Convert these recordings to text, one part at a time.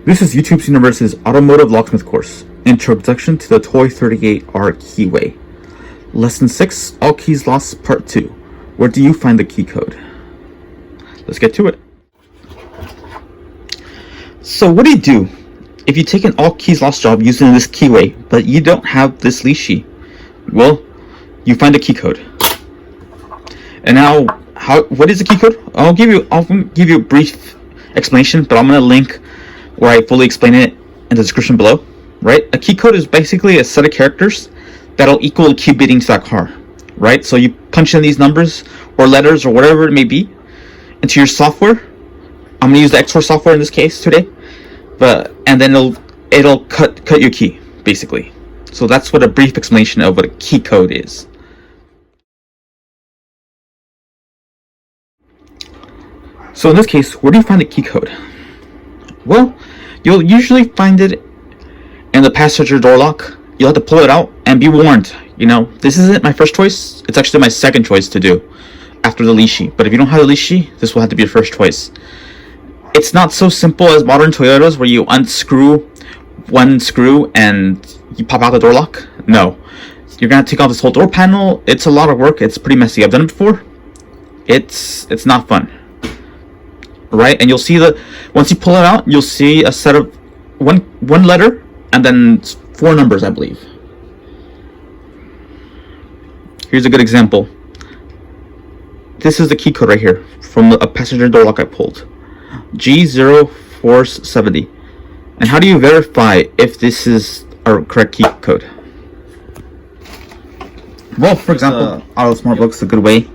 This is YouTube's Universe's Automotive Locksmith course, Introduction to the TOY38R Keyway. Lesson 6, All Keys Lost, Part 2. Where do you find the key code? Let's get to it. So what do you do if you take an All Keys Lost job using this keyway, but you don't have this leashy? Well, you find the key code. And now, what is the key code? I'll give you a brief explanation, but I'm going to link where I fully explain it in the description below. Right? A key code is basically a set of characters that'll equal a key bidding to that car. Right? So you punch in these numbers or letters or whatever it may be into your software. I'm gonna use the XOR software in this case today, and then it'll cut your key basically. So that's what a brief explanation of what a key code is. So in this case, where do you find the key code? Well, you'll usually find it in the passenger door lock. You'll have to pull it out and be warned. You know, this isn't my first choice. It's actually my second choice to do after the leashy. But if you don't have the leashy, this will have to be your first choice. It's not so simple as modern Toyotas where you unscrew one screw and you pop out the door lock. No, you're gonna take off this whole door panel. It's a lot of work. It's pretty messy. I've done it before. It's not fun. Right? And you'll see once you pull it out, you'll see a set of one letter and then 4 numbers, I believe. Here's a good example. This is the key code right here from a passenger door lock I pulled. G0470. And how do you verify if this is our correct key code? Well, for example, Auto Smart Book's a good way.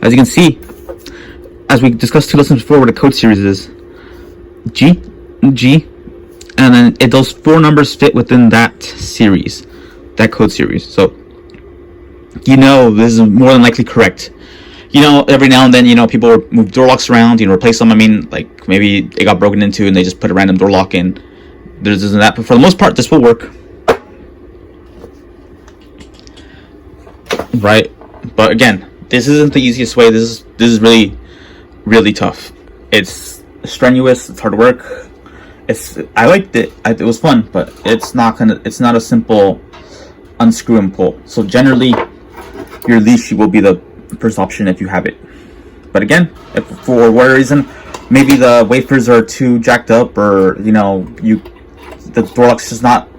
As you can see, as we discussed 2 lessons before, where the code series is G, and then those 4 numbers fit within that series, that code series. So you know this is more than likely correct. You know, every now and then, you know, people move door locks around, you know, replace them. I mean, like maybe it got broken into and they just put a random door lock in. There's this and that, but for the most part, this will work. Right? But again, this isn't the easiest way. This is really tough. It's strenuous. It's hard work. I liked it. It was fun, but it's not a simple unscrew and pull. So generally, your leashy will be the first option if you have it. But again, if for whatever reason, maybe the wafers are too jacked up, or you know, the door lock's just not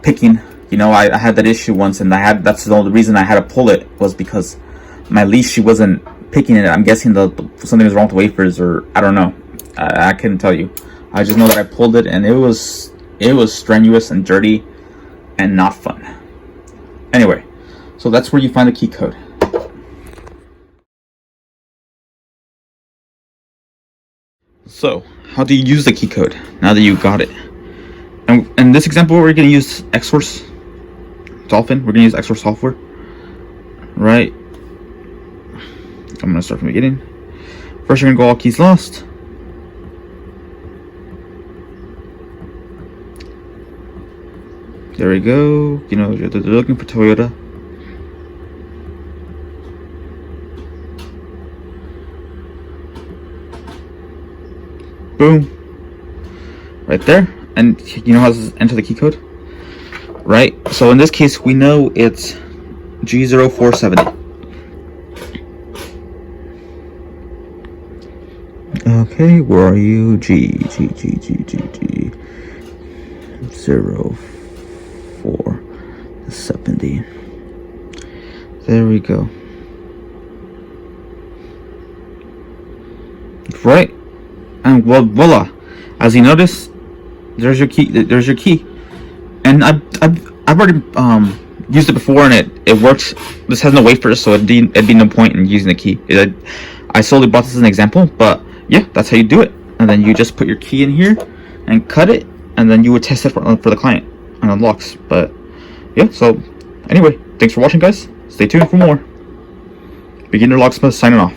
picking. You know, I had that issue once, and that's the only reason I had to pull it was because my leashy wasn't picking it. I'm guessing something was wrong with the wafers, or I don't know. I couldn't tell you. I just know that I pulled it, and it was strenuous and dirty and not fun. Anyway, so that's where you find the key code. So, how do you use the key code now that you got it? And in this example, we're going to use XOR Dolphin. We're going to use XOR software. Right? I'm going to start from the beginning. First, you're going to go All Keys Lost. There we go. You know, they're looking for Toyota. Boom. Right there. And you know how to enter the key code? Right? So in this case, we know it's G0470. Okay, where are you? G 0470. There we go. Right? And well, voila! As you notice, there's your key. There's your key. And I've already used it before, and it works. This has no wafers, so it'd be no point in using the key. I solely brought this as an example, but yeah, that's how you do it. And then you just put your key in here and cut it, and then you would test it for the client and unlocks. But yeah, so anyway, thanks for watching, guys. Stay tuned for more. Beginner Locksmith signing off.